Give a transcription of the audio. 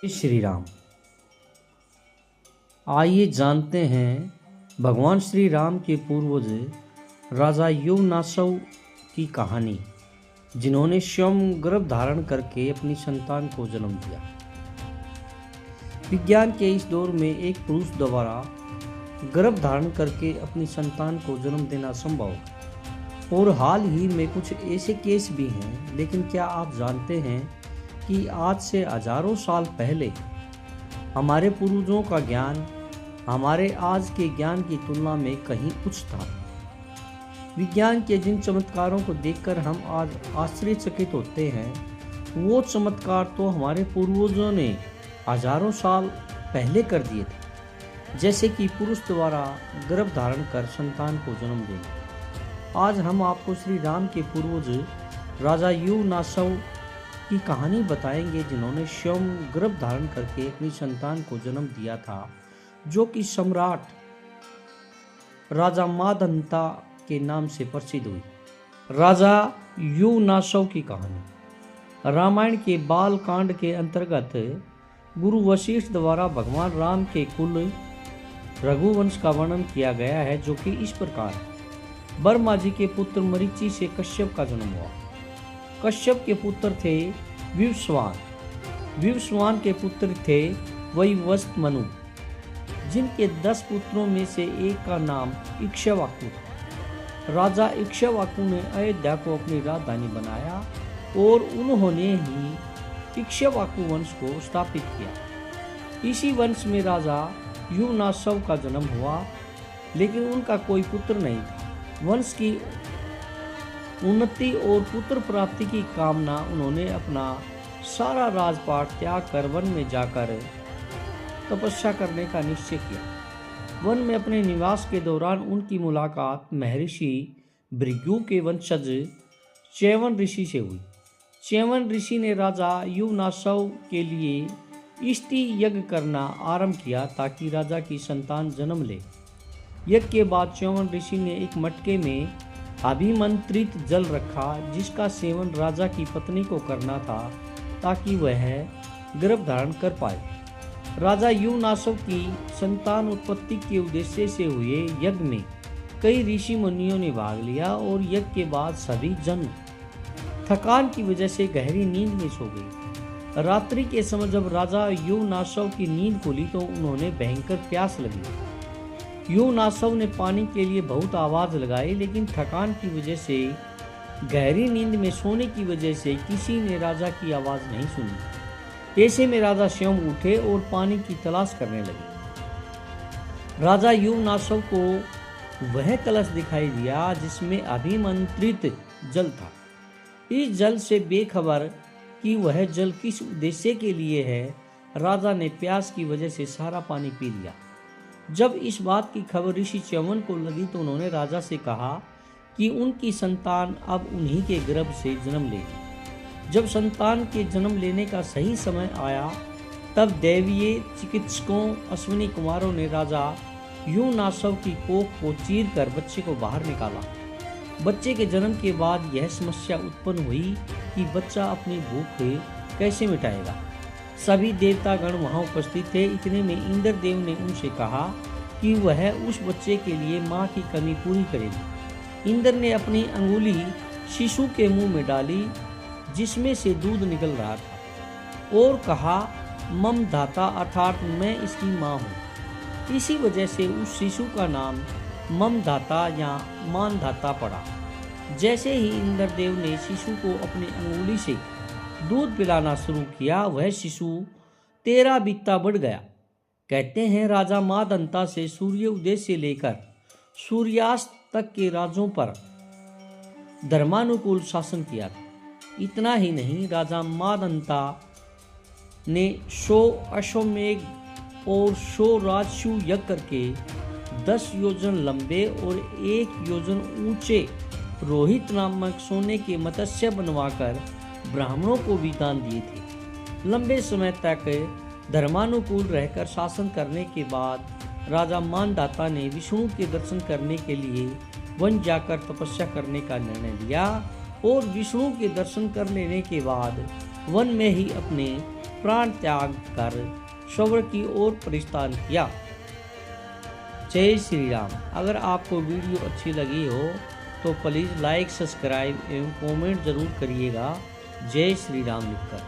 जय श्री राम। आइए जानते हैं भगवान श्री राम के पूर्वज राजा युवनासव की कहानी, जिन्होंने स्वयं गर्भ धारण करके अपनी संतान को जन्म दिया। विज्ञान के इस दौर में एक पुरुष द्वारा गर्भ धारण करके अपनी संतान को जन्म देना संभव है और हाल ही में कुछ ऐसे केस भी हैं। लेकिन क्या आप जानते हैं कि आज से हजारों साल पहले हमारे पूर्वजों का ज्ञान हमारे आज के ज्ञान की तुलना में कहीं उच्च था। विज्ञान के जिन चमत्कारों को देखकर हम आज आश्चर्यचकित होते हैं, वो चमत्कार तो हमारे पूर्वजों ने हजारों साल पहले कर दिए थे, जैसे कि पुरुष द्वारा गर्भ धारण कर संतान को जन्म देना। आज हम आपको श्री राम के पूर्वज राजा युवनासव की कहानी बताएंगे, जिन्होंने स्वयं गर्भ धारण करके अपनी संतान को जन्म दिया था, जो कि सम्राट राजा मांधाता के नाम से प्रसिद्ध हुई। राजा युवनासव की कहानी रामायण के बाल कांड के अंतर्गत गुरु वशिष्ठ द्वारा भगवान राम के कुल रघुवंश का वर्णन किया गया है, जो कि इस प्रकार है। ब्रह्मा जी के पुत्र मरीचि से कश्यप का जन्म हुआ। कश्यप के पुत्र थे विवस्वान। विवस्वान के पुत्र थे वैवस्वत मनु, जिनके 10 पुत्रों में से एक का नाम इक्ष्वाकु था। राजा इक्ष्वाकु ने अयोध्या को अपनी राजधानी बनाया और उन्होंने ही इक्ष्वाकु वंश को स्थापित किया। इसी वंश में राजा युवनासव का जन्म हुआ, लेकिन उनका कोई पुत्र नहीं था। वंश की उन्नति और पुत्र प्राप्ति की कामना उन्होंने अपना सारा राजपाट त्याग कर वन में जाकर तपस्या करने का निश्चय किया। वन में अपने निवास के दौरान उनकी मुलाकात महर्षि भृगु के वंशज च्यवन ऋषि से हुई। च्यवन ऋषि ने राजा युवनासव के लिए इष्टि यज्ञ करना आरंभ किया, ताकि राजा की संतान जन्म ले। यज्ञ के बाद च्यवन ऋषि ने एक मटके में अभिमंत्रित जल रखा, जिसका सेवन राजा की पत्नी को करना था, ताकि वह गर्भ धारण कर पाए। राजा युवनासव की संतान उत्पत्ति के उद्देश्य से हुए यज्ञ में कई ऋषि मुनियों ने भाग लिया और यज्ञ के बाद सभी जन थकान की वजह से गहरी नींद में सो गए। रात्रि के समय जब राजा युवनासव की नींद खुली तो उन्होंने भयंकर प्यास लगी। युवनासव ने पानी के लिए बहुत आवाज लगाई, लेकिन थकान की वजह से गहरी नींद में सोने की वजह से किसी ने राजा की आवाज नहीं सुनी। ऐसे में राजा स्वयं उठे और पानी की तलाश करने लगे। राजा युवनासव को वह कलश दिखाई दिया जिसमें अभिमंत्रित जल था। इस जल से बेखबर कि वह जल किस उद्देश्य के लिए है, राजा ने प्यास की वजह से सारा पानी पी लिया। जब इस बात की खबर ऋषि च्यवन को लगी तो उन्होंने राजा से कहा कि उनकी संतान अब उन्हीं के गर्भ से जन्म लेगी। जब संतान के जन्म लेने का सही समय आया, तब दैवीय चिकित्सकों अश्विनी कुमारों ने राजा युवनासव की कोख को चीर कर बच्चे को बाहर निकाला। बच्चे के जन्म के बाद यह समस्या उत्पन्न हुई कि बच्चा अपनी भूख कैसे मिटाएगा। सभी देवतागण वहां उपस्थित थे। इतने में इंद्रदेव ने उनसे कहा कि वह उस बच्चे के लिए मां की कमी पूरी करेगी। इंद्र ने अपनी अंगुली शिशु के मुंह में डाली, जिसमें से दूध निकल रहा था, और कहा, मम धाता अर्थात मैं इसकी मां हूँ। इसी वजह से उस शिशु का नाम मम धाता या मांधाता पड़ा। जैसे ही इंद्रदेव ने शिशु को अपनी अंगुली से दूध पिलाना शुरू किया, वह शिशु 13 बित्ता बढ़ गया। कहते हैं राजा मांधाता से सूर्य उदय से लेकर सूर्यास्त तक के राज्यों पर धर्मानुकूल शासन किया था। इतना ही नहीं, राजा मांधाता ने 100 अश्वमेघ और 100 राजसू यज्ञ करके 10 योजन लंबे और 1 योजन ऊंचे रोहित नामक सोने के मत्स्य बनवाकर ब्राह्मणों को भी दान दिए थे। लंबे समय तक धर्मानुकूल रहकर शासन करने के बाद राजा मांधाता ने विष्णु के दर्शन करने के लिए वन जाकर तपस्या करने का निर्णय लिया और विष्णु के दर्शन कर लेने के बाद वन में ही अपने प्राण त्याग कर स्वर्ग की ओर प्रस्थान किया। जय श्री राम। अगर आपको वीडियो अच्छी लगी हो तो प्लीज़ लाइक, सब्सक्राइब एवं कमेंट जरूर करिएगा, जय श्री राम लिखकर।